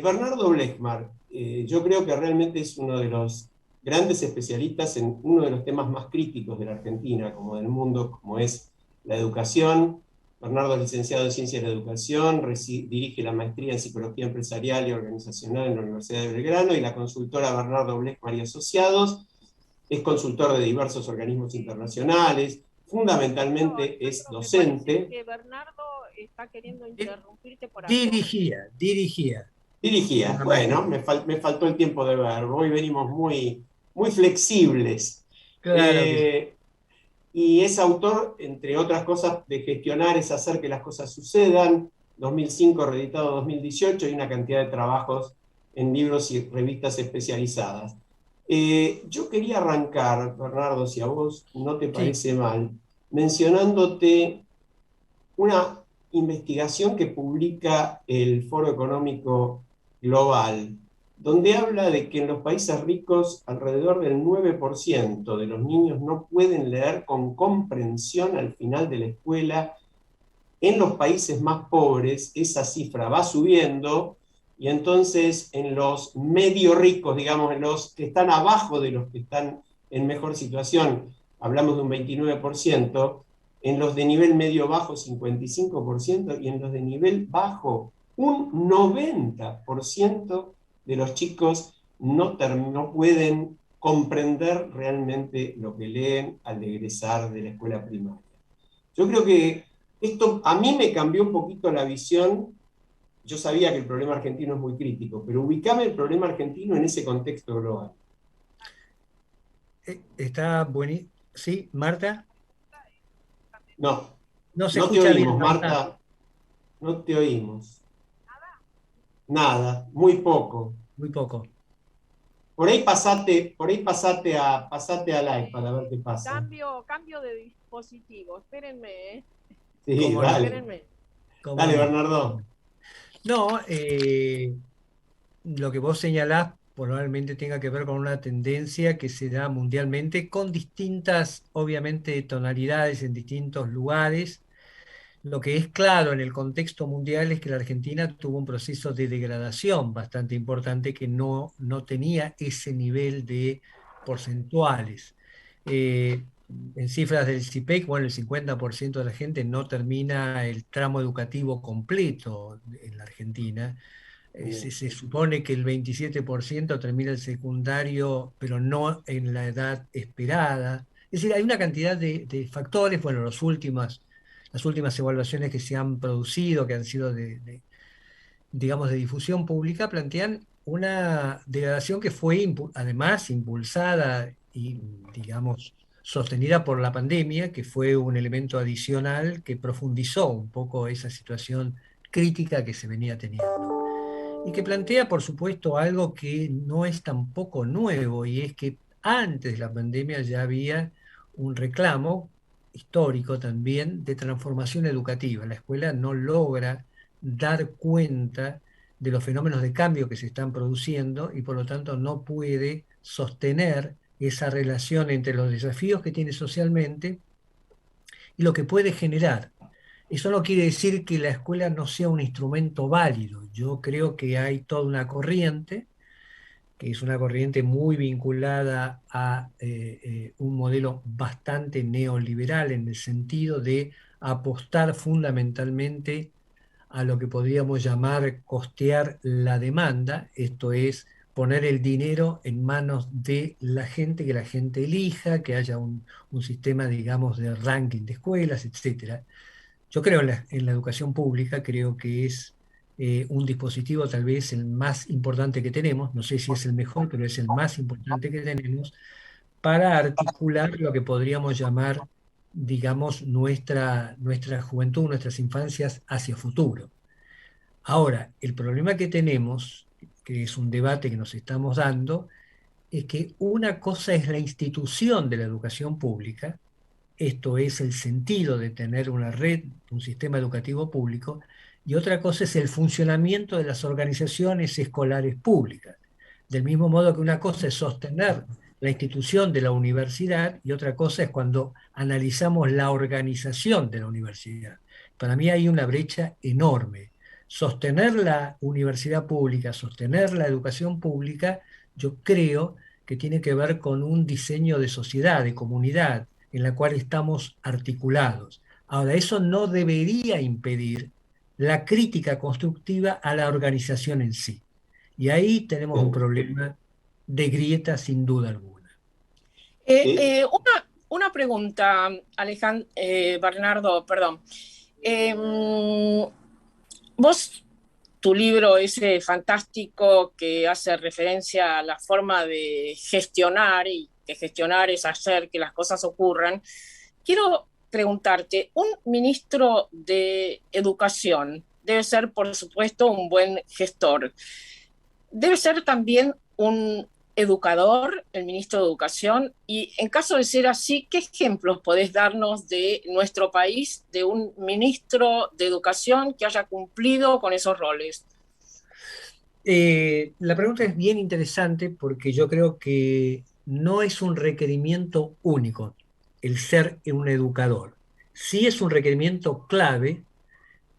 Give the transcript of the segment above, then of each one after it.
Bernardo Blechmar, yo creo que realmente es uno de los grandes especialistas en uno de los temas más críticos de la Argentina, como del mundo, como es la educación. Bernardo es licenciado en Ciencias de la Educación, dirige la maestría en Psicología Empresarial y Organizacional en la Universidad de Belgrano y la consultora Bernardo Blechmar y Asociados. Es consultor de diversos organismos internacionales, fundamentalmente es Me parece docente. que Bernardo está queriendo Di- interrumpirte por algo. dirigía Dirigía, una bueno, maestría. me faltó el tiempo de verbo, hoy venimos muy flexibles. Claro que sí. Eh, y es autor, entre otras cosas, de Gestionar es hacer que las cosas sucedan, 2005, reeditado 2018, y una cantidad de trabajos en libros y revistas especializadas. Yo quería arrancar, Bernardo, si a vos no te Sí, parece mal, mencionándote una investigación que publica el Foro Económico Global, donde habla de que en los países ricos alrededor del 9% de los niños no pueden leer con comprensión al final de la escuela. En los países más pobres esa cifra va subiendo y entonces en los medio ricos, digamos, en los que están abajo de los que están en mejor situación, hablamos de un 29%, en los de nivel medio bajo 55% y en los de nivel bajo un 90% de los chicos no pueden comprender realmente lo que leen al egresar de la escuela primaria. Yo creo que esto a mí me cambió un poquito la visión. Yo sabía que el problema argentino es muy crítico, pero ubicame el problema argentino en ese contexto global. está buenísimo. Sí, Marta, No, no se no te escucha bien, oímos, Marta. Marta, no te oímos. Nada, muy poco. Muy poco. Pasate al iPad para ver qué pasa. Cambio de dispositivo. Espérenme, ¿eh? Sí, ¿Cómo no? dale, Espérenme. ¿Cómo dale, no? Bernardo. No, lo que vos señalás probablemente tenga que ver con una tendencia que se da mundialmente con distintas, obviamente, tonalidades en distintos lugares. Lo que es claro en el contexto mundial es que la Argentina tuvo un proceso de degradación bastante importante que no tenía ese nivel de porcentuales. Eh, en cifras del CIPEC, bueno, el 50% de la gente no termina el tramo educativo completo en la Argentina. Se supone que el 27% termina el secundario, pero no en la edad esperada. Es decir, hay una cantidad de factores, bueno, las últimas evaluaciones que se han producido, que han sido digamos, de difusión pública, plantean una degradación que fue además impulsada y, digamos, sostenida por la pandemia, que fue un elemento adicional que profundizó un poco esa situación crítica que se venía teniendo. Y que plantea, por supuesto, algo que no es tampoco nuevo, y es que antes de la pandemia ya había un reclamo histórico también de transformación educativa. La escuela no logra dar cuenta de los fenómenos de cambio que se están produciendo y por lo tanto no puede sostener esa relación entre los desafíos que tiene socialmente y lo que puede generar. Eso no quiere decir que la escuela no sea un instrumento válido. Yo creo que hay toda una corriente, que es una corriente muy vinculada a un modelo bastante neoliberal en el sentido de apostar fundamentalmente a lo que podríamos llamar costear la demanda, esto es poner el dinero en manos de la gente, que la gente elija, que haya un sistema, digamos, de ranking de escuelas, etcétera. Yo creo en la educación pública, creo que es un dispositivo tal vez el más importante que tenemos, no sé si es el mejor, pero es el más importante que tenemos para articular lo que podríamos llamar, digamos, nuestra juventud, nuestras infancias hacia futuro. Ahora, el problema que tenemos, que es un debate que nos estamos dando, es que una cosa es la institución de la educación pública, esto es el sentido de tener una red, un sistema educativo público, y otra cosa es el funcionamiento de las organizaciones escolares públicas. Del mismo modo que una cosa es sostener la institución de la universidad y otra cosa es cuando analizamos la organización de la universidad. Para mí hay una brecha enorme. sostener la universidad pública, sostener la educación pública, yo creo que tiene que ver con un diseño de sociedad, de comunidad, en la cual estamos articulados. Ahora, eso no debería impedir la crítica constructiva a la organización en sí. Y ahí tenemos un problema de grieta sin duda alguna. Una pregunta, Alejandro, Bernardo, perdón. Vos, tu libro ese fantástico que hace referencia a la forma de gestionar, y que gestionar es hacer que las cosas ocurran, quiero preguntarte, un ministro de Educación debe ser, por supuesto, un buen gestor. Debe ser también un educador, el ministro de Educación, y en caso de ser así, ¿qué ejemplos podés darnos de nuestro país, de un ministro de Educación que haya cumplido con esos roles? La pregunta es bien interesante porque yo creo que no es un requerimiento único el ser un educador. Sí es un requerimiento clave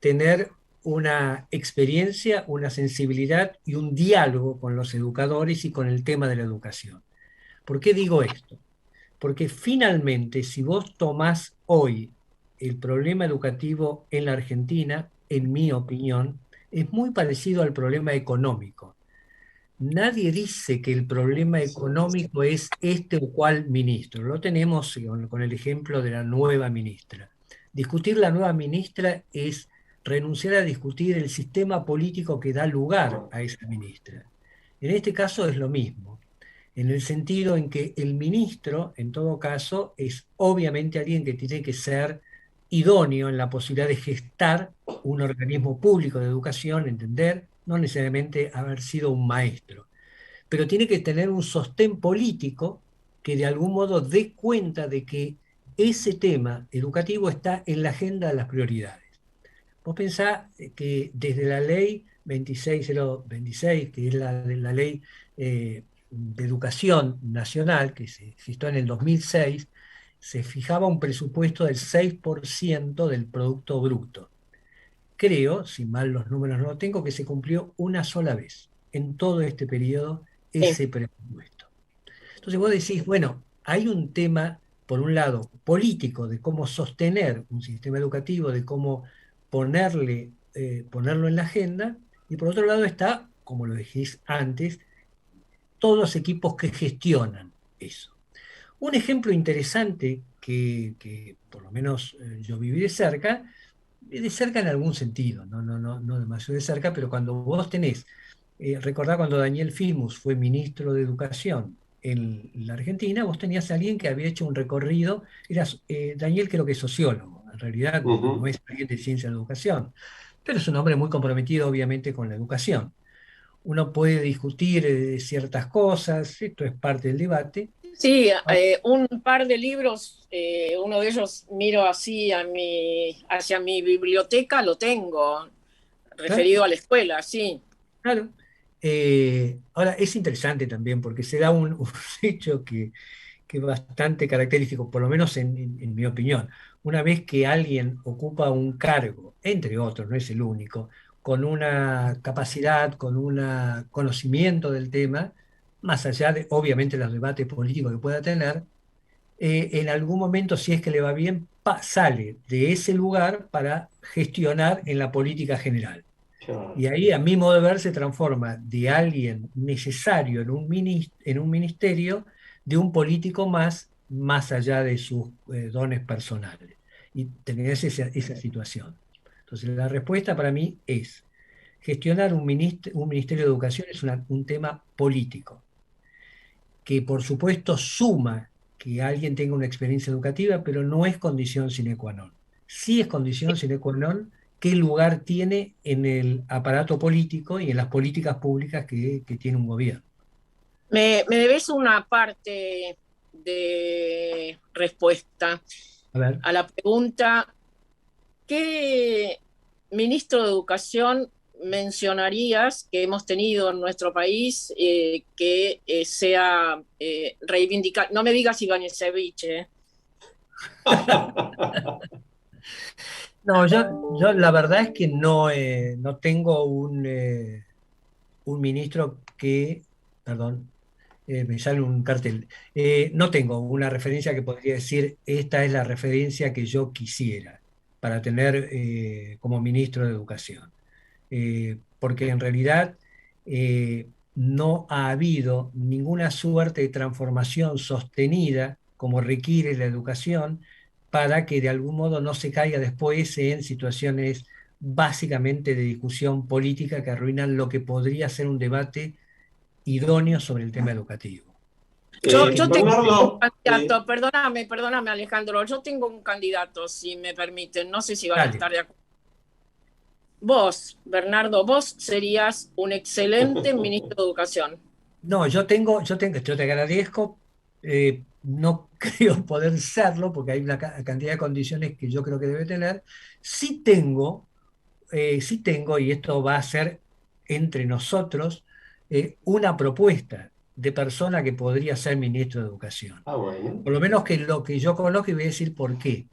tener una experiencia, una sensibilidad y un diálogo con los educadores y con el tema de la educación. ¿Por qué digo esto? Porque finalmente, si vos tomás hoy el problema educativo en la Argentina, en mi opinión, es muy parecido al problema económico. Nadie dice que el problema económico es este o cual ministro. Lo tenemos con el ejemplo de la nueva ministra. Discutir la nueva ministra es renunciar a discutir el sistema político que da lugar a esa ministra. En este caso es lo mismo, en el sentido en que el ministro, en todo caso, es obviamente alguien que tiene que ser idóneo en la posibilidad de gestar un organismo público de educación, entender, no necesariamente haber sido un maestro, pero tiene que tener un sostén político que de algún modo dé cuenta de que ese tema educativo está en la agenda de las prioridades. Vos pensás que desde la ley 26026, que es la ley de educación nacional, que se gestó en el 2006, se fijaba un presupuesto del 6% del Producto Bruto. Creo, si mal los números no lo tengo, que se cumplió una sola vez en todo este periodo Sí. ese presupuesto. Entonces vos decís, bueno, hay un tema, por un lado, político, de cómo sostener un sistema educativo, de cómo ponerlo en la agenda, y por otro lado está, como lo dijiste antes, todos los equipos que gestionan eso. Un ejemplo interesante que por lo menos yo viví de cerca en algún sentido, no demasiado de cerca, pero cuando vos tenés, recordá cuando Daniel Filmus fue ministro de Educación en la Argentina, vos tenías a alguien que había hecho un recorrido, Daniel creo que es sociólogo, en realidad no es alguien de ciencia de educación, pero es un hombre muy comprometido obviamente con la educación. Uno puede discutir ciertas cosas, esto es parte del debate. Sí, un par de libros, uno de ellos miro así hacia mi biblioteca, lo tengo, referido a la escuela, sí. Claro. Ahora, es interesante también porque se da un hecho que es bastante característico, por lo menos en mi opinión. Una vez que alguien ocupa un cargo, entre otros, no es el único, con una capacidad, con un conocimiento del tema, más allá de, obviamente, los debates políticos que pueda tener, en algún momento, si es que le va bien, sale de ese lugar para gestionar en la política general. Y ahí, a mi modo de ver, se transforma de alguien necesario en un ministerio, de un político más allá de sus dones personales. Y tenés esa situación. Entonces, la respuesta para mí es, gestionar un ministerio de educación es un tema político, que por supuesto suma que alguien tenga una experiencia educativa, pero no es condición sine qua non. Sí es condición sine qua non qué lugar tiene en el aparato político y en las políticas públicas que tiene un gobierno. Me debes una parte de respuesta A ver. a la pregunta, ¿qué ministro de Educación mencionarías que hemos tenido en nuestro país que sea reivindicado? No me digas Iván Ceviche. No, yo la verdad es que no tengo un ministro que, perdón, me sale un cartel. No tengo una referencia que podría decir, esta es la referencia que yo quisiera para tener como ministro de Educación. Porque en realidad no ha habido ninguna suerte de transformación sostenida como requiere la educación para que de algún modo no se caiga después en situaciones básicamente de discusión política que arruinan lo que podría ser un debate idóneo sobre el tema educativo. Yo tengo un Bernardo, candidato, perdóname Alejandro, yo tengo un candidato, si me permiten, no sé si van a Dale. estar de acuerdo. Vos, Bernardo, vos serías un excelente ministro de Educación. No, yo te agradezco, no creo poder serlo porque hay una cantidad de condiciones que yo creo que debe tener. Sí tengo, y esto va a ser entre nosotros, una propuesta de persona que podría ser ministro de Educación. bueno. Por lo menos que lo que yo conozco y voy a decir por qué.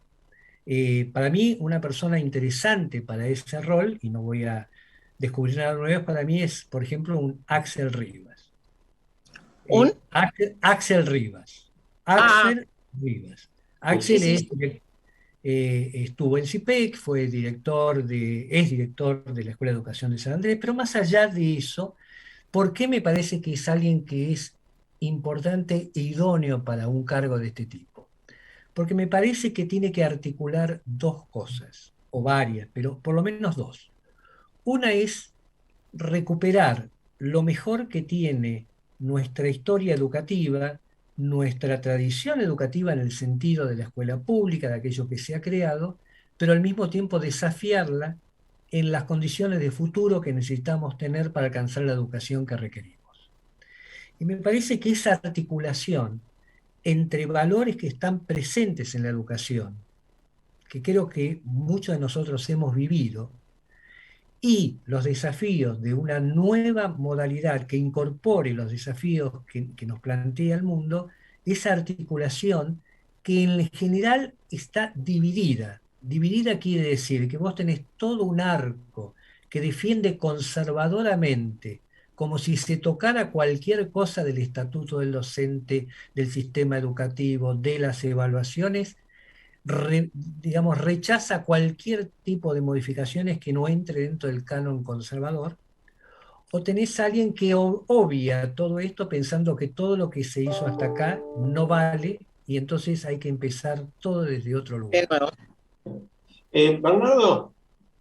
Para mí, una persona interesante para ese rol, y no voy a descubrir nada nuevo, para mí es, por ejemplo, un Axel Rivas. ¿Un? Axel Rivas. Ah, Axel Rivas. sí, Axel sí, sí. estuvo en CIPEC, es director de la Escuela de Educación de San Andrés, pero más allá de eso, ¿por qué me parece que es alguien que es importante e idóneo para un cargo de este tipo? Porque me parece que tiene que articular dos cosas, o varias, pero por lo menos dos. Una es recuperar lo mejor que tiene nuestra historia educativa, nuestra tradición educativa en el sentido de la escuela pública, de aquello que se ha creado, pero al mismo tiempo desafiarla en las condiciones de futuro que necesitamos tener para alcanzar la educación que requerimos. Y me parece que esa articulación entre valores que están presentes en la educación, que creo que muchos de nosotros hemos vivido, y los desafíos de una nueva modalidad que incorpore los desafíos que nos plantea el mundo, esa articulación que en general está dividida. Dividida quiere decir que vos tenés todo un arco que defiende conservadoramente, como si se tocara cualquier cosa del estatuto del docente, del sistema educativo, de las evaluaciones, digamos, rechaza cualquier tipo de modificaciones que no entre dentro del canon conservador, o tenés a alguien que obvia todo esto pensando que todo lo que se hizo hasta acá no vale y entonces hay que empezar todo desde otro De lugar. nuevo. Bernardo,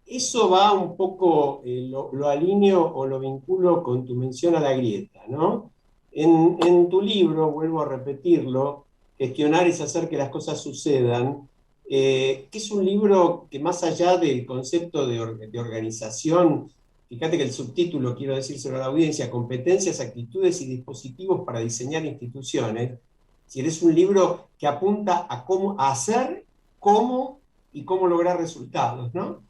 eso va un poco, lo alineo o lo vinculo con tu mención a la grieta, ¿no? En tu libro, vuelvo a repetirlo, Gestionar es hacer que las cosas sucedan, que es un libro que más allá del concepto de organización, fíjate que el subtítulo, quiero decírselo a la audiencia, competencias, actitudes y dispositivos para diseñar instituciones, si eres un libro que apunta a cómo a hacer, cómo y cómo lograr resultados, ¿no?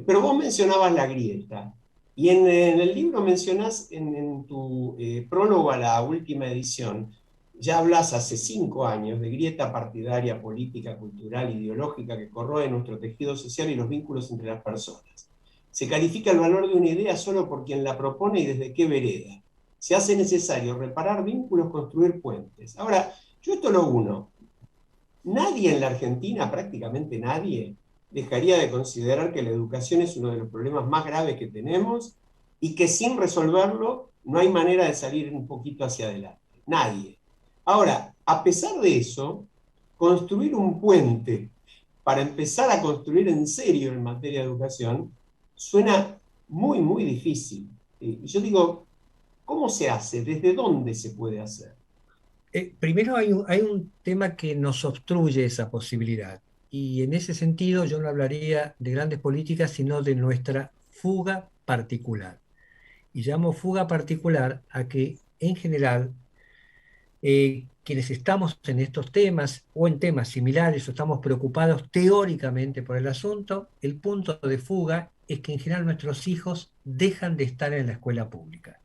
Pero vos mencionabas la grieta, y en el libro mencionás en tu prólogo a la última edición, ya hablas hace 5 años de grieta partidaria, política, cultural, ideológica que corroe nuestro tejido social y los vínculos entre las personas. Se califica el valor de una idea solo por quien la propone y desde qué vereda. Se hace necesario reparar vínculos, construir puentes. Ahora, yo esto lo uno. Nadie en la Argentina, prácticamente nadie, dejaría de considerar que la educación es uno de los problemas más graves que tenemos y que sin resolverlo no hay manera de salir un poquito hacia adelante. Nadie. Ahora, a pesar de eso, construir un puente para empezar a construir en serio en materia de educación suena muy, muy difícil. Y yo digo, ¿cómo se hace? ¿Desde dónde se puede hacer? Primero hay un tema que nos obstruye esa posibilidad y en ese sentido yo no hablaría de grandes políticas sino de nuestra fuga particular. Y llamo fuga particular a que en general quienes estamos en estos temas o en temas similares o estamos preocupados teóricamente por el asunto, el punto de fuga es que en general nuestros hijos dejan de estar en la escuela pública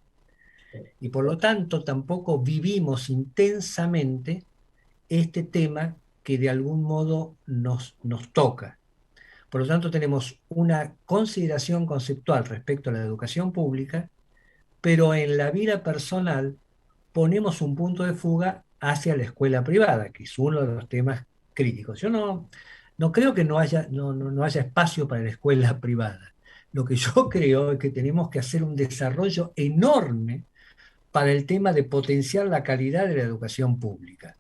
y por lo tanto tampoco vivimos intensamente este tema que de algún modo nos toca. Por lo tanto, tenemos una consideración conceptual respecto a la educación pública, pero en la vida personal ponemos un punto de fuga hacia la escuela privada, que es uno de los temas críticos. Yo no creo que no haya espacio para la escuela privada. Lo que yo creo es que tenemos que hacer un desarrollo enorme para el tema de potenciar la calidad de la educación pública.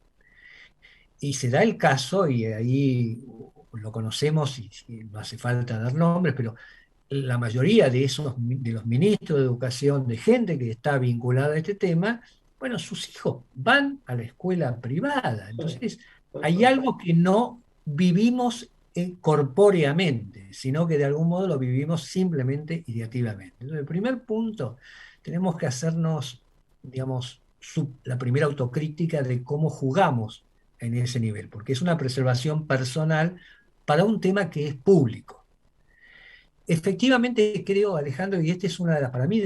Y se da el caso, y ahí lo conocemos, y no hace falta dar nombres, pero la mayoría de los ministros de educación, de gente que está vinculada a este tema, bueno, sus hijos van a la escuela privada. Entonces, hay algo que no vivimos corpóreamente, sino que de algún modo lo vivimos simplemente ideativamente. Entonces, el primer punto, tenemos que hacernos, digamos, la primera autocrítica de cómo jugamos en ese nivel, porque es una preservación personal para un tema que es público. Efectivamente creo, Alejandro, y esta es una de las, para mí,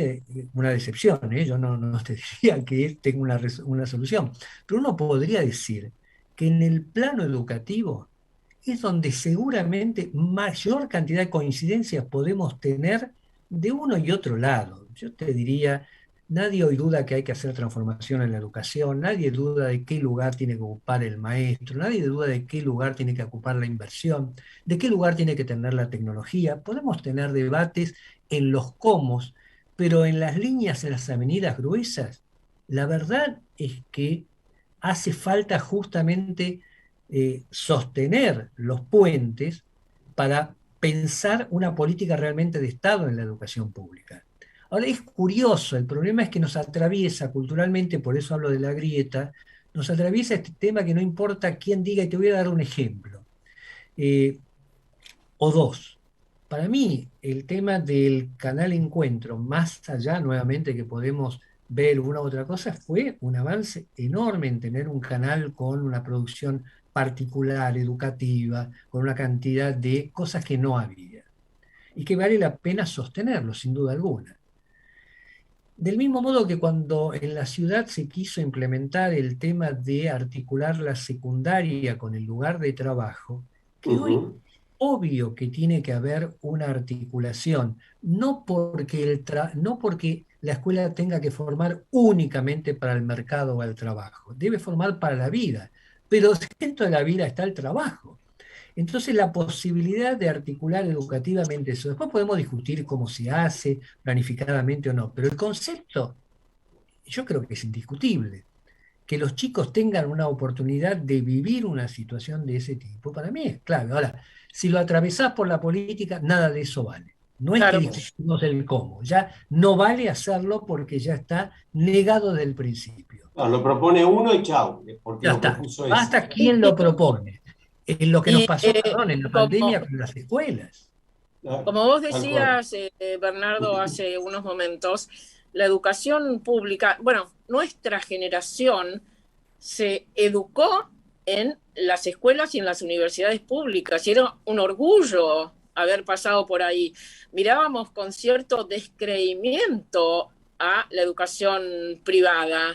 una decepción, ¿eh? Yo no te diría que tenga una solución, pero uno podría decir que en el plano educativo es donde seguramente mayor cantidad de coincidencias podemos tener de uno y otro lado. Yo te diría, nadie hoy duda que hay que hacer transformación en la educación, nadie duda de qué lugar tiene que ocupar el maestro, nadie duda de qué lugar tiene que ocupar la inversión, de qué lugar tiene que tener la tecnología. Podemos tener debates en los cómo, pero en las líneas, en las avenidas gruesas, la verdad es que hace falta justamente sostener los puentes para pensar una política realmente de Estado en la educación pública. Ahora es curioso, el problema es que nos atraviesa culturalmente, por eso hablo de la grieta, nos atraviesa este tema que no importa quién diga, y te voy a dar un ejemplo, eh, o dos. Para mí, el tema del canal Encuentro, más allá nuevamente que podemos ver una u otra cosa, fue un avance enorme en tener un canal con una producción particular, educativa, con una cantidad de cosas que no había, y que vale la pena sostenerlo, sin duda alguna. Del mismo modo que cuando en la ciudad se quiso implementar el tema de articular la secundaria con el lugar de trabajo, que hoy obvio que tiene que haber una articulación, no porque la escuela tenga que formar únicamente para el mercado o el trabajo, debe formar para la vida, pero dentro de la vida está el trabajo. Entonces, la posibilidad de articular educativamente eso, después podemos discutir cómo se hace, planificadamente o no, pero el concepto yo creo que es indiscutible. Que los chicos tengan una oportunidad de vivir una situación de ese tipo, para mí es clave. Ahora, si lo atravesás por la política, nada de eso vale. No es que Claro. discutimos el cómo, ya no vale hacerlo porque ya está negado desde el principio. No, lo propone uno y chau, porque Ya lo está, propuso ese. basta quién lo propone. Lo que nos Y pasó, perdón, en la como, pandemia con las escuelas. como vos Tal cual. decías, Bernardo, hace unos momentos, la educación pública, bueno, nuestra generación se educó en las escuelas y en las universidades públicas, y era un orgullo haber pasado por ahí. Mirábamos con cierto descreimiento a la educación privada.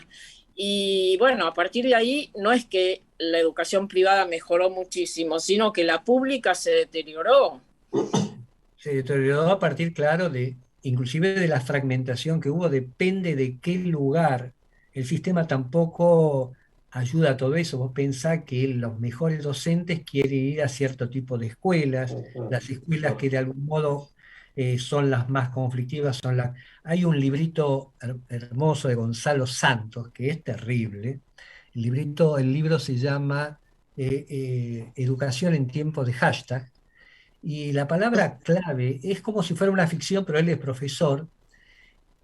Y bueno, a partir de ahí no es que la educación privada mejoró muchísimo, sino que la pública se deterioró. Se deterioró a partir, claro, inclusive de la fragmentación que hubo, depende de qué lugar. El sistema tampoco ayuda a todo eso. Vos pensás que los mejores docentes quieren ir a cierto tipo de escuelas, las escuelas que de algún modo son las más conflictivas, Hay un librito hermoso de Gonzalo Santos, que es terrible. El libro se llama Educación en tiempos de hashtag, y la palabra clave es como si fuera una ficción, pero él es profesor,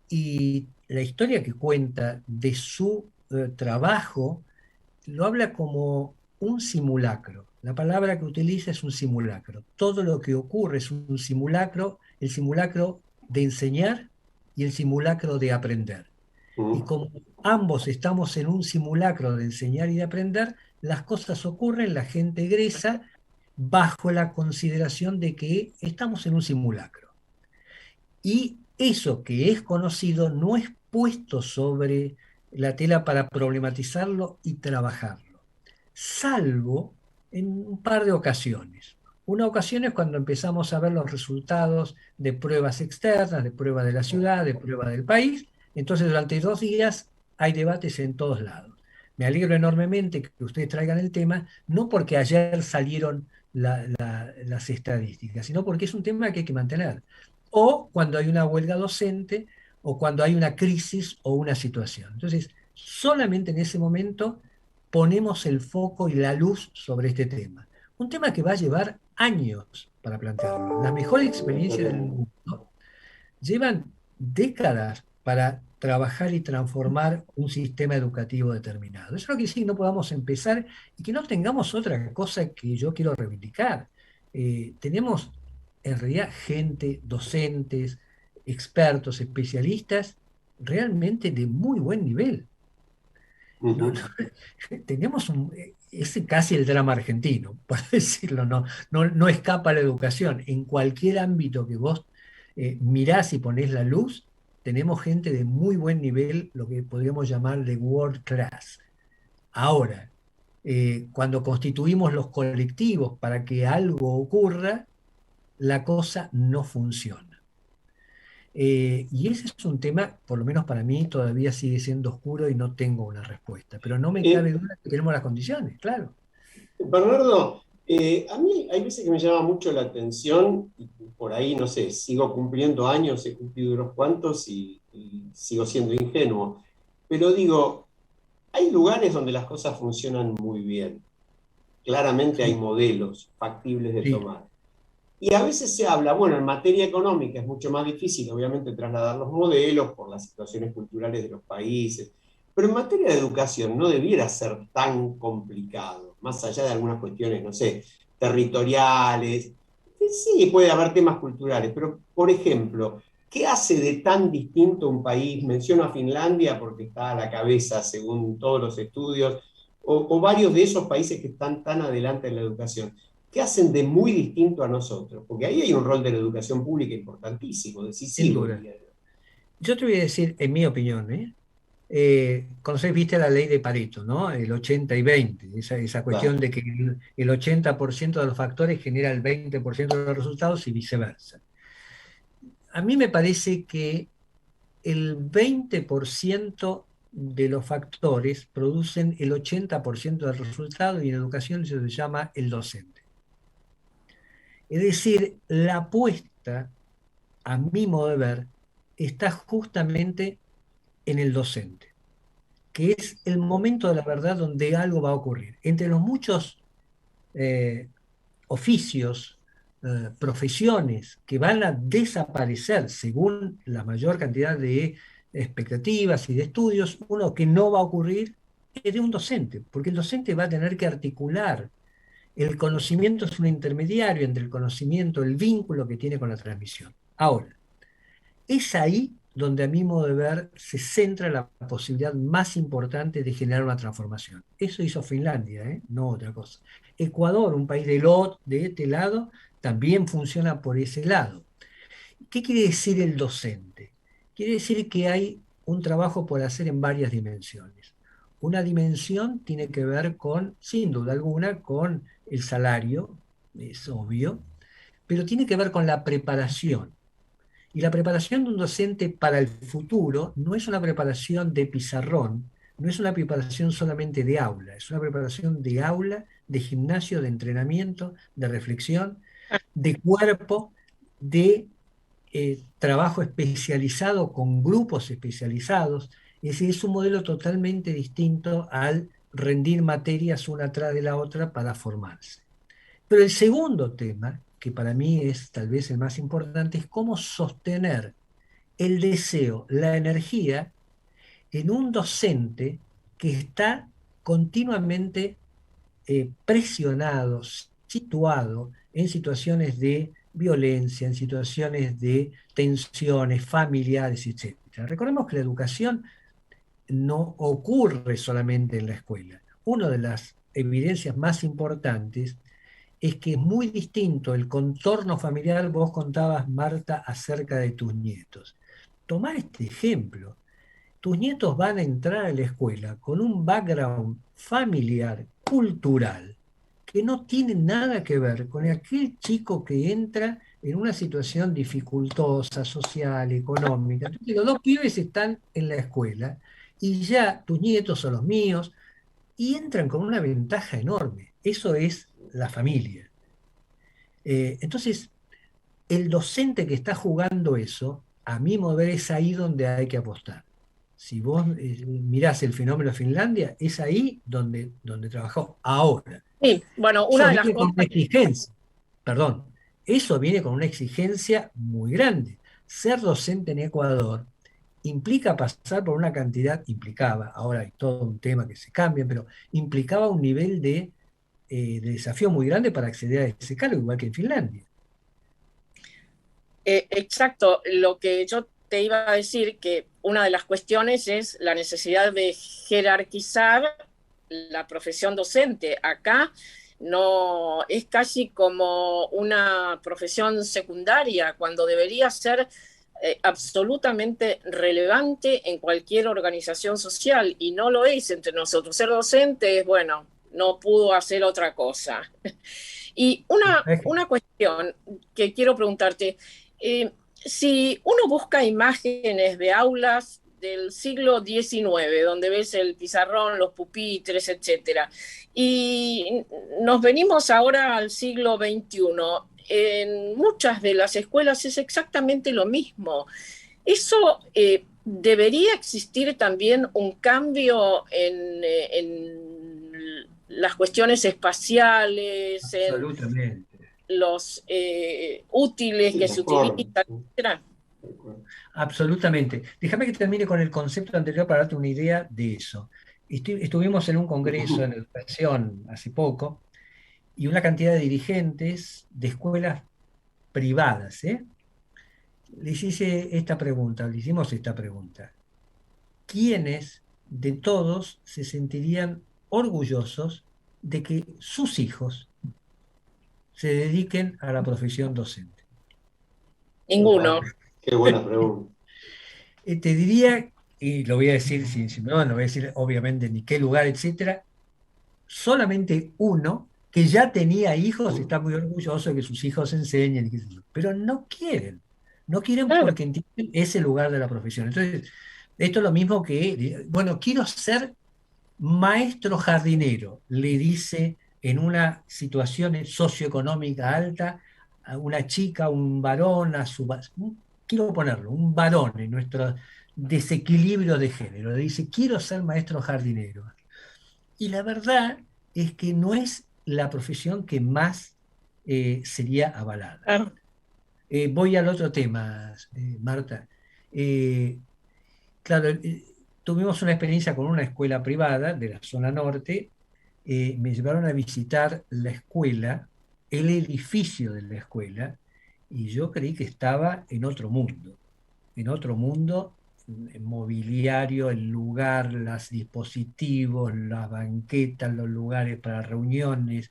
y la historia que cuenta de su trabajo lo habla como un simulacro. La palabra que utiliza es un simulacro. Todo lo que ocurre es un simulacro, el simulacro de enseñar y el simulacro de aprender. Y como ambos estamos en un simulacro de enseñar y de aprender, las cosas ocurren, la gente egresa bajo la consideración de que estamos en un simulacro. Y eso que es conocido no es puesto sobre la tela para problematizarlo y trabajarlo, salvo en un par de ocasiones. Una ocasión es cuando empezamos a ver los resultados de pruebas externas, de pruebas de la ciudad, de pruebas del país. Entonces, durante 2 días hay debates en todos lados. Me alegro enormemente que ustedes traigan el tema, no porque ayer salieron las estadísticas, sino porque es un tema que hay que mantener. O cuando hay una huelga docente, o cuando hay una crisis o una situación. Entonces, solamente en ese momento ponemos el foco y la luz sobre este tema. Un tema que va a llevar años para plantearlo. Las mejores experiencias del mundo llevan décadas para trabajar y transformar un sistema educativo determinado. Eso no quiere decir que no podamos empezar y que no tengamos otra cosa que yo quiero reivindicar. Tenemos en realidad gente, docentes, expertos, especialistas, realmente de muy buen nivel. No, no, tenemos es casi el drama argentino, por decirlo, no escapa la educación. En cualquier ámbito que vos mirás y ponés la luz, tenemos gente de muy buen nivel, lo que podríamos llamar de world class. Ahora, cuando constituimos los colectivos para que algo ocurra, la cosa no funciona. Y ese es un tema, por lo menos para mí, todavía sigue siendo oscuro y no tengo una respuesta. Pero no me cabe Eh, duda que tenemos las condiciones, claro. Bernardo, a mí hay veces que me llama mucho la atención, y por ahí, no sé, sigo cumpliendo años, he cumplido unos cuantos y sigo siendo ingenuo, pero digo, hay lugares donde las cosas funcionan muy bien. Claramente hay Sí, modelos factibles de sí, tomar. Y a veces se habla, bueno, en materia económica es mucho más difícil, obviamente, trasladar los modelos por las situaciones culturales de los países, pero en materia de educación no debiera ser tan complicado, más allá de algunas cuestiones, no sé, territoriales. Sí, puede haber temas culturales, pero, por ejemplo, ¿qué hace de tan distinto un país? Menciono a Finlandia porque está a la cabeza, según todos los estudios, o varios de esos países que están tan adelante en la educación. ¿Qué hacen de muy distinto a nosotros? Porque ahí hay un rol de la educación pública importantísimo, sin decisivo, duda. diría yo. Yo te voy a decir, en mi opinión, conocés, viste la ley de Pareto, ¿no? El 80 y 20, esa cuestión Claro. de que el 80% de los factores genera el 20% de los resultados y viceversa. A mí me parece que el 20% de los factores producen el 80% del resultado y en educación eso se llama el docente. Es decir, la apuesta, a mi modo de ver, está justamente en el docente, que es el momento de la verdad donde algo va a ocurrir. Entre los muchos eh, oficios, profesiones que van a desaparecer según la mayor cantidad de expectativas y de estudios, uno que no va a ocurrir es de un docente, porque el docente va a tener que articular. El conocimiento es un intermediario entre el conocimiento, el vínculo que tiene con la transmisión. Ahora, es ahí donde a mi modo de ver se centra la posibilidad más importante de generar una transformación. Eso hizo Finlandia, ¿eh? No otra cosa. Ecuador, un país de este lado, también funciona por ese lado. ¿Qué quiere decir el docente? Quiere decir que hay un trabajo por hacer en varias dimensiones. Una dimensión tiene que ver con, sin duda alguna, con el salario, es obvio, pero tiene que ver con la preparación. Y la preparación de un docente para el futuro no es una preparación de pizarrón, no es una preparación solamente de aula, es una preparación de aula, de gimnasio, de entrenamiento, de reflexión, de cuerpo, de trabajo especializado con grupos especializados. Es decir, es un modelo totalmente distinto al rendir materias una tras de la otra para formarse. Pero el segundo tema, que para mí es tal vez el más importante, es cómo sostener el deseo, la energía en un docente que está continuamente presionado, situado en situaciones de violencia, en situaciones de tensiones familiares, etcétera. Recordemos que la educación no ocurre solamente en la escuela. Una de las evidencias más importantes es que es muy distinto el contorno familiar. Vos contabas, Marta, acerca de tus nietos. Tomá este ejemplo. Tus nietos van a entrar a la escuela con un background familiar, cultural, que no tienen nada que ver con aquel chico que entra en una situación dificultosa, social, económica. Entonces, los dos pibes están en la escuela y ya tus nietos son los míos y entran con una ventaja enorme. Eso es la familia. Entonces, el docente que está jugando eso, a mi modo de ver, es ahí donde hay que apostar. Si vos mirás el fenómeno de Finlandia, es ahí donde trabajó. Ahora, Sí, bueno, una eso de las viene con cosas. una exigencia, perdón, eso viene con una exigencia muy grande. Ser docente en Ecuador implica pasar por una cantidad, implicaba, ahora hay todo un tema que se cambia, pero implicaba un nivel de desafío muy grande para acceder a ese cargo, igual que en Finlandia. Exacto, lo que yo te iba a decir, que una de las cuestiones es la necesidad de jerarquizar la profesión docente. Acá no es casi como una profesión secundaria, cuando debería ser absolutamente relevante en cualquier organización social, y no lo es entre nosotros. Ser docente es, bueno, no pudo hacer otra cosa. Y una cuestión que quiero preguntarte, si uno busca imágenes de aulas del siglo XIX, donde ves el pizarrón, los pupitres, etcétera, y nos venimos ahora al siglo XXI, en muchas de las escuelas es exactamente lo mismo. Eso debería existir también un cambio en las cuestiones espaciales, en Absolutamente. los útiles Sí, que la se forma. utilizan, etc. Absolutamente. Déjame que termine con el concepto anterior para darte una idea de eso. Estuvimos en un congreso en educación hace poco y una cantidad de dirigentes de escuelas privadas, le hicimos esta pregunta. ¿Quiénes de todos se sentirían orgullosos de que sus hijos se dediquen a la profesión docente? Ninguno. Qué buena pregunta. Te diría, y lo voy a decir no voy a decir obviamente ni qué lugar, etcétera, solamente uno que ya tenía hijos está muy orgulloso de que sus hijos enseñen, pero no quieren Claro. porque entienden ese lugar de la profesión. Entonces, esto es lo mismo que, bueno, quiero ser maestro jardinero, le dice en una situación socioeconómica alta a una chica, un varón, quiero ponerlo, un varón en nuestro desequilibrio de género, le dice, quiero ser maestro jardinero. Y la verdad es que no es la profesión que más sería avalada. Claro. Voy al otro tema, Marta. Eh, Claro, tuvimos una experiencia con una escuela privada de la zona norte. Me llevaron a visitar la escuela, el edificio de la escuela, y yo creí que estaba en otro mundo, el mobiliario, el lugar, los dispositivos, las banquetas, los lugares para reuniones.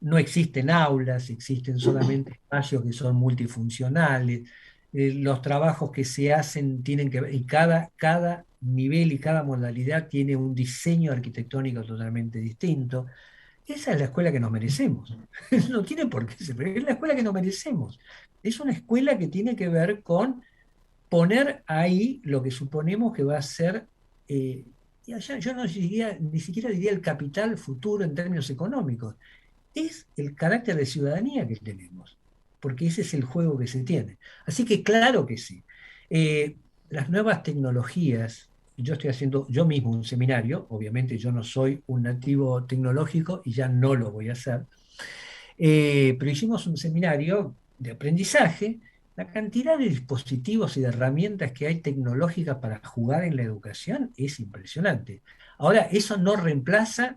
No existen aulas, existen solamente espacios que son multifuncionales. Los trabajos que se hacen tienen que ver, y cada nivel y cada modalidad tiene un diseño arquitectónico totalmente distinto. Esa es la escuela que nos merecemos. No tiene por qué ser, pero es la escuela que nos merecemos. Es una escuela que tiene que ver con poner ahí lo que suponemos que va a ser, yo ni siquiera diría el capital futuro en términos económicos, es el carácter de ciudadanía que tenemos, porque ese es el juego que se tiene. Así que claro que sí. Eh, las nuevas tecnologías, yo estoy haciendo yo mismo un seminario, obviamente yo no soy un nativo tecnológico y ya no lo voy a hacer, pero hicimos un seminario de aprendizaje. La cantidad de dispositivos y de herramientas que hay tecnológicas para jugar en la educación es impresionante. Ahora, eso no reemplaza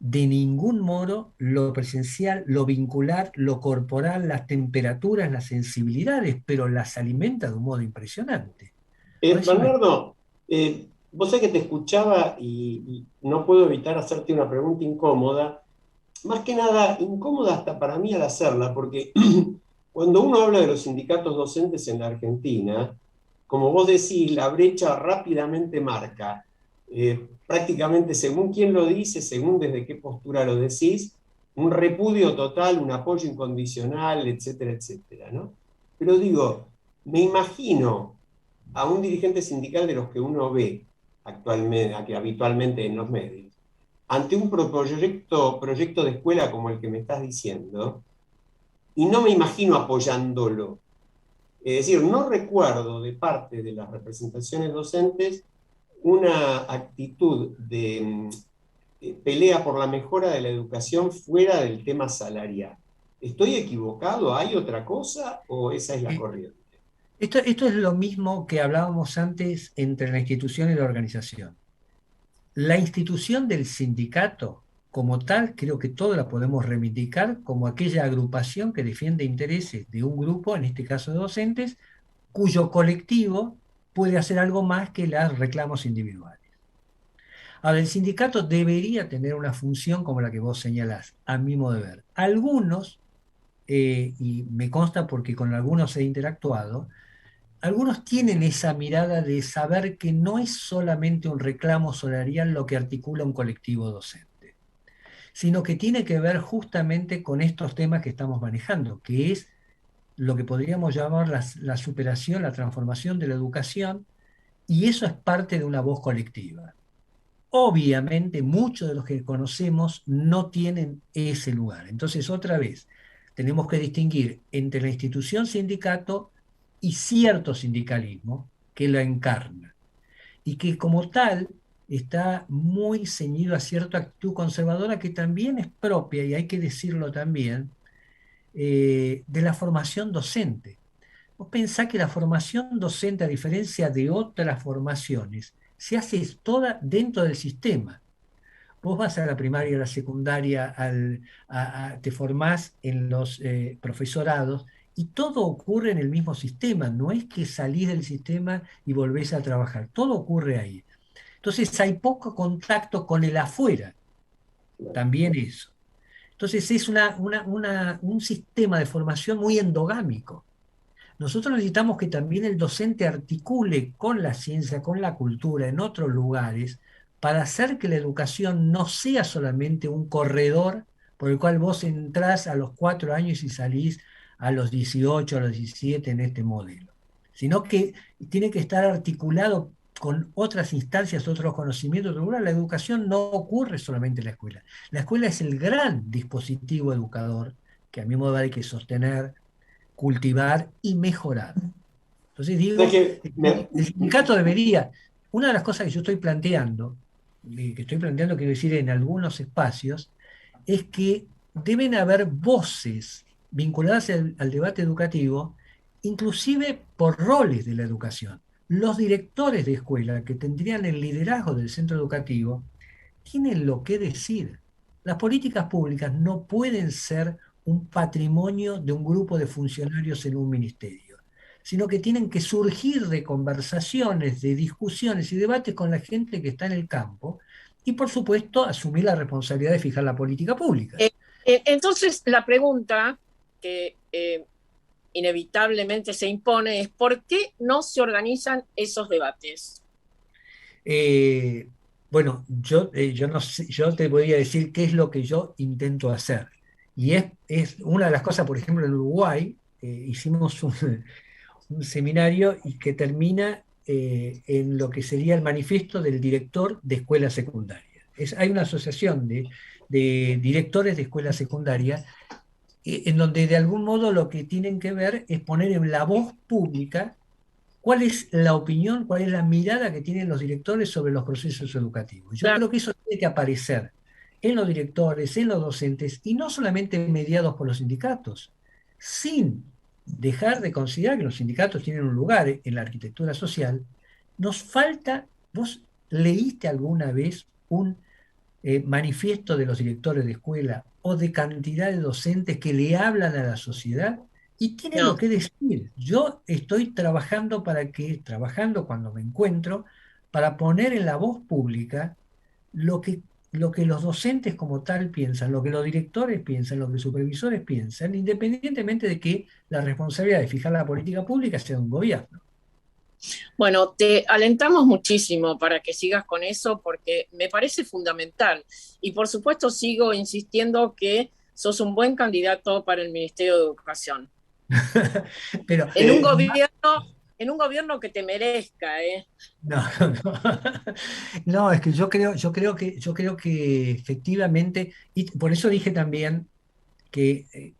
de ningún modo lo presencial, lo vincular, lo corporal, las temperaturas, las sensibilidades, pero las alimenta de un modo impresionante. Por eso Bernardo, vos sabés que te escuchaba y no puedo evitar hacerte una pregunta incómoda, más que nada incómoda hasta para mí al hacerla, porque cuando uno habla de los sindicatos docentes en la Argentina, como vos decís, la brecha rápidamente marca, prácticamente según quién lo dice, según desde qué postura lo decís, un repudio total, un apoyo incondicional, etcétera, etcétera, ¿no? Pero digo, me imagino a un dirigente sindical de los que uno ve actualmente, habitualmente en los medios, ante un proyecto de escuela como el que me estás diciendo, y no me imagino apoyándolo. Es decir, no recuerdo de parte de las representaciones docentes una actitud de pelea por la mejora de la educación fuera del tema salarial. ¿Estoy equivocado? ¿Hay otra cosa o esa es la corriente? Esto es lo mismo que hablábamos antes entre la institución y la organización. La institución del sindicato, como tal, creo que todos la podemos reivindicar como aquella agrupación que defiende intereses de un grupo, en este caso de docentes, cuyo colectivo puede hacer algo más que los reclamos individuales. Ahora, el sindicato debería tener una función como la que vos señalás, a mi modo de ver. Algunos, y me consta porque con algunos he interactuado, algunos tienen esa mirada de saber que no es solamente un reclamo salarial lo que articula un colectivo docente, sino que tiene que ver justamente con estos temas que estamos manejando, que es lo que podríamos llamar la superación, la transformación de la educación, y eso es parte de una voz colectiva. Obviamente, muchos de los que conocemos no tienen ese lugar. Entonces, otra vez, tenemos que distinguir entre la institución sindicato y cierto sindicalismo que lo encarna y que como tal está muy ceñido a cierta actitud conservadora que también es propia, y hay que decirlo también, de la formación docente. Vos pensás que la formación docente, a diferencia de otras formaciones, se hace toda dentro del sistema. Vos vas a la primaria, a la secundaria, te formás en los profesorados y todo ocurre en el mismo sistema. No es que salís del sistema y volvés a trabajar. Todo ocurre ahí. Entonces hay poco contacto con el afuera. También eso. Entonces es un sistema de formación muy endogámico. Nosotros necesitamos que también el docente articule con la ciencia, con la cultura en otros lugares, para hacer que la educación no sea solamente un corredor por el cual vos entrás a los 4 años y salís a los 18, a los 17 en este modelo, sino que tiene que estar articulado con otras instancias, otros conocimientos. La educación no ocurre solamente en la escuela. La escuela es el gran dispositivo educador que a mi modo hay que sostener, cultivar y mejorar. Entonces digo, el sindicato debería, una de las cosas que yo estoy planteando, quiero decir, en algunos espacios, es que deben haber voces vinculadas al debate educativo, inclusive por roles de la educación. Los directores de escuela que tendrían el liderazgo del centro educativo tienen lo que decir. Las políticas públicas no pueden ser un patrimonio de un grupo de funcionarios en un ministerio, sino que tienen que surgir de conversaciones, de discusiones y debates con la gente que está en el campo y, por supuesto, asumir la responsabilidad de fijar la política pública. Entonces, la pregunta que inevitablemente se impone es ¿por qué no se organizan esos debates? Bueno, yo no sé, yo te voy a decir qué es lo que yo intento hacer. Y es una de las cosas, por ejemplo, en Uruguay hicimos un seminario y que termina en lo que sería el manifiesto del director de escuela secundaria. Hay una asociación de directores de escuela secundaria en donde de algún modo lo que tienen que ver es poner en la voz pública cuál es la opinión, cuál es la mirada que tienen los directores sobre los procesos educativos. Yo creo que eso tiene que aparecer en los directores, en los docentes, y no solamente mediados por los sindicatos, sin dejar de considerar que los sindicatos tienen un lugar en la arquitectura social. Nos falta, ¿vos leíste alguna vez un manifiesto de los directores de escuela o de cantidad de docentes que le hablan a la sociedad? Y tienen lo que decir. Yo estoy trabajando cuando me encuentro, para poner en la voz pública lo que los docentes como tal piensan, lo que los directores piensan, lo que los supervisores piensan, independientemente de que la responsabilidad de fijar la política pública sea de un gobierno. Bueno, te alentamos muchísimo para que sigas con eso porque me parece fundamental. Y por supuesto sigo insistiendo que sos un buen candidato para el Ministerio de Educación. Pero En un gobierno que te merezca, ¿eh? no, no, no, es que yo creo que efectivamente, y por eso dije también que,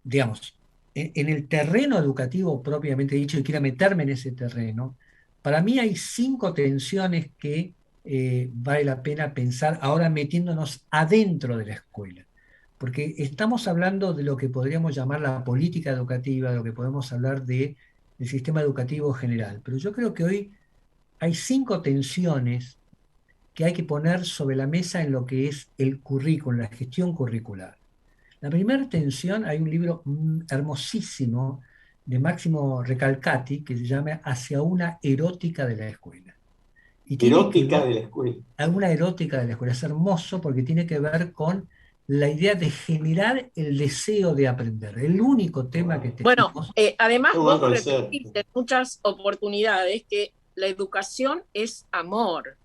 digamos, en el terreno educativo propiamente dicho, y quiero meterme en ese terreno, para mí hay 5 tensiones que vale la pena pensar ahora metiéndonos adentro de la escuela. Porque estamos hablando de lo que podríamos llamar la política educativa, de lo que podemos hablar del sistema educativo general. Pero yo creo que hoy hay 5 tensiones que hay que poner sobre la mesa en lo que es el currículo, la gestión curricular. La primera tensión, hay un libro hermosísimo de Máximo Recalcati que se llama Hacia una erótica de la escuela. Y tiene que Erótica ver de la escuela. alguna erótica de la escuela. Es hermoso porque tiene que ver con la idea de generar el deseo de aprender. El único tema que Bueno, tenemos además Qué buen vos concepto. repetís en muchas oportunidades que la educación es amor.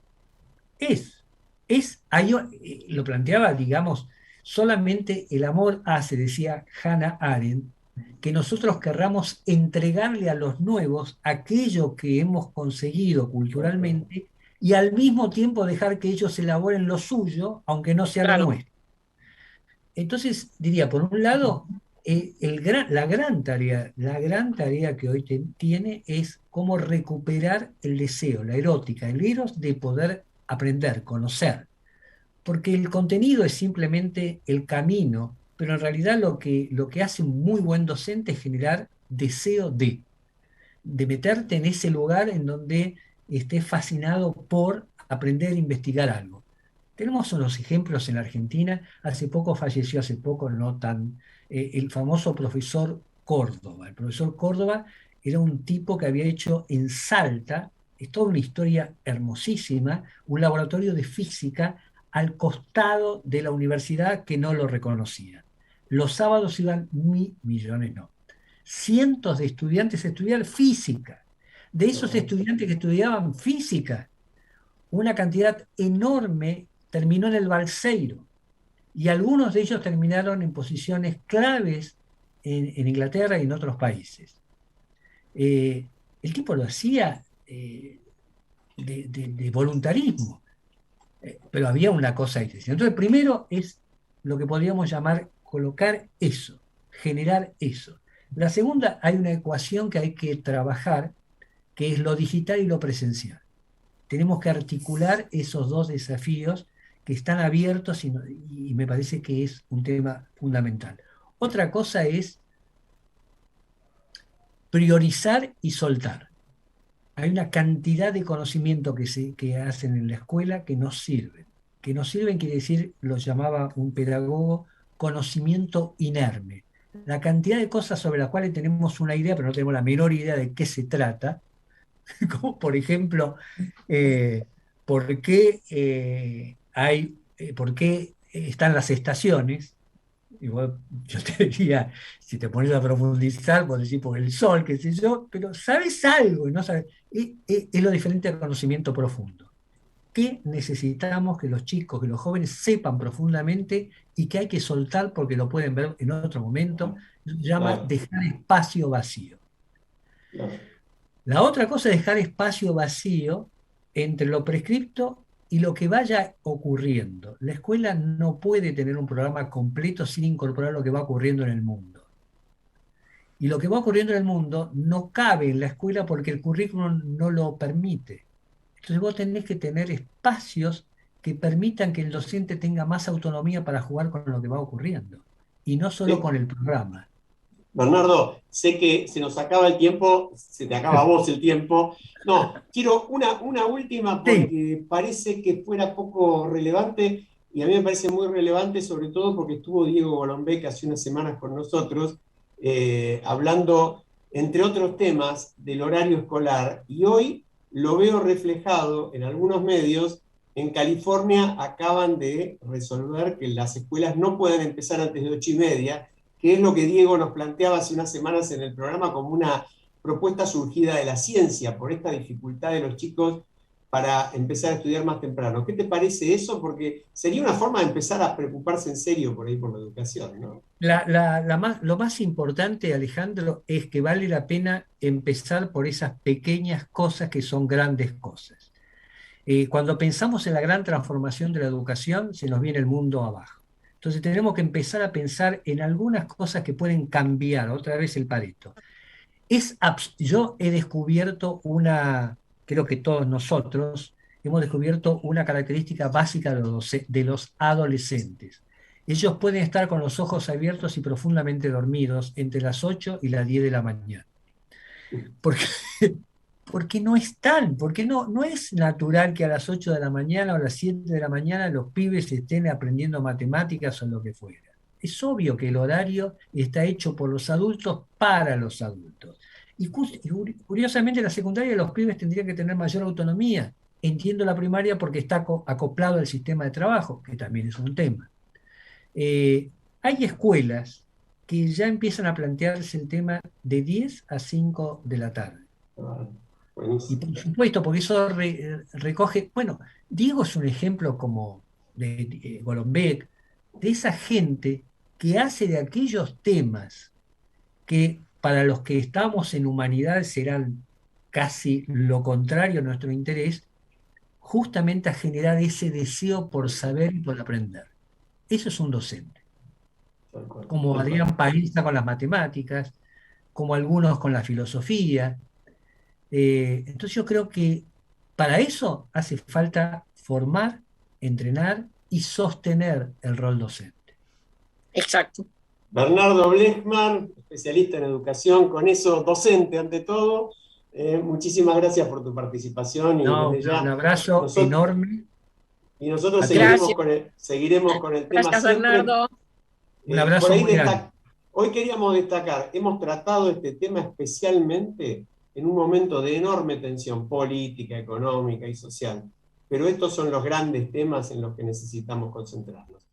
lo planteaba, digamos, solamente el amor hace, decía Hannah Arendt, que nosotros querramos entregarle a los nuevos aquello que hemos conseguido culturalmente y al mismo tiempo dejar que ellos elaboren lo suyo, aunque no sea lo Claro. nuestro. Entonces, diría, por un lado, la gran tarea que hoy tiene es cómo recuperar el deseo, la erótica, el eros de poder aprender, conocer. Porque el contenido es simplemente el camino, pero en realidad lo que hace un muy buen docente es generar deseo de meterte en ese lugar en donde estés fascinado por aprender a investigar algo. Tenemos unos ejemplos en la Argentina. Hace poco falleció, hace poco no tan, el famoso profesor Córdoba. El profesor Córdoba era un tipo que había hecho en Salta, es toda una historia hermosísima, un laboratorio de física al costado de la universidad que no lo reconocía. Los sábados iban millones, no, cientos de estudiantes a estudiar física. De esos estudiantes que estudiaban física, una cantidad enorme terminó en el Balseiro y algunos de ellos terminaron en posiciones claves en Inglaterra y en otros países. El tipo lo hacía de voluntarismo, pero había una cosa ahí. Entonces, primero es lo que podríamos llamar colocar eso, generar eso. La segunda, hay una ecuación que hay que trabajar, que es lo digital y lo presencial. Tenemos que articular esos 2 desafíos que están abiertos y me parece que es un tema fundamental. Otra cosa es priorizar y soltar. Hay una cantidad de conocimiento que hacen en la escuela que no sirven. Que no sirven quiere decir, lo llamaba un pedagogo, conocimiento inerme. La cantidad de cosas sobre las cuales tenemos una idea, pero no tenemos la menor idea de qué se trata, como por ejemplo, por qué por qué están las estaciones. Igual yo te diría, si te pones a profundizar, vos decís por el sol, qué sé yo, pero sabes algo y no sabes. Es lo diferente al conocimiento profundo. ¿Qué necesitamos que los chicos, que los jóvenes sepan profundamente y que hay que soltar porque lo pueden ver en otro momento? Se llama Claro. dejar espacio vacío. Claro. La otra cosa es dejar espacio vacío entre lo prescripto y lo que vaya ocurriendo. La escuela no puede tener un programa completo sin incorporar lo que va ocurriendo en el mundo. Y lo que va ocurriendo en el mundo no cabe en la escuela porque el currículum no lo permite. Entonces vos tenés que tener espacios que permitan que el docente tenga más autonomía para jugar con lo que va ocurriendo. Y no solo con el programa. Bernardo, sé que se nos acaba el tiempo, se te acaba a vos el tiempo. No, quiero una última porque parece que fuera poco relevante y a mí me parece muy relevante, sobre todo porque estuvo Diego Golombek hace unas semanas con nosotros hablando, entre otros temas, del horario escolar. Y hoy lo veo reflejado en algunos medios. En California acaban de resolver que las escuelas no pueden empezar antes de 8:30, que es lo que Diego nos planteaba hace unas semanas en el programa como una propuesta surgida de la ciencia, por esta dificultad de los chicos para empezar a estudiar más temprano. ¿Qué te parece eso? Porque sería una forma de empezar a preocuparse en serio por ahí por la educación, ¿no? Lo más importante, Alejandro, es que vale la pena empezar por esas pequeñas cosas que son grandes cosas. Cuando pensamos en la gran transformación de la educación, se nos viene el mundo abajo. Entonces tenemos que empezar a pensar en algunas cosas que pueden cambiar, otra vez el Pareto. Yo he descubierto creo que todos nosotros hemos descubierto una característica básica de los adolescentes. Ellos pueden estar con los ojos abiertos y profundamente dormidos entre las 8 y las 10 de la mañana. Porque, porque no están, porque no es natural que a las 8 de la mañana o a las 7 de la mañana los pibes estén aprendiendo matemáticas o lo que fuera. Es obvio que el horario está hecho por los adultos para los adultos. Y curiosamente en la secundaria los pibes tendrían que tener mayor autonomía. Entiendo la primaria porque está acoplado al sistema de trabajo, que también es un tema. Hay escuelas que ya empiezan a plantearse el tema de 10 a 5 de la tarde. Y por supuesto, porque eso recoge, bueno, Diego es un ejemplo como de Golombek, de esa gente que hace de aquellos temas que para los que estamos en humanidad serán casi lo contrario a nuestro interés, justamente a generar ese deseo por saber y por aprender. Eso es un docente. Como Adrián Paliza con las matemáticas, como algunos con la filosofía. Entonces yo creo que para eso hace falta formar, entrenar y sostener el rol docente. Exacto. Bernardo Blechman, especialista en educación, con eso docente ante todo. Muchísimas gracias por tu participación. Y un abrazo enorme. Y nosotros seguiremos con el tema gracias, siempre. Bernardo. Un abrazo muy grande. Hoy queríamos destacar, hemos tratado este tema especialmente en un momento de enorme tensión política, económica y social. Pero estos son los grandes temas en los que necesitamos concentrarnos.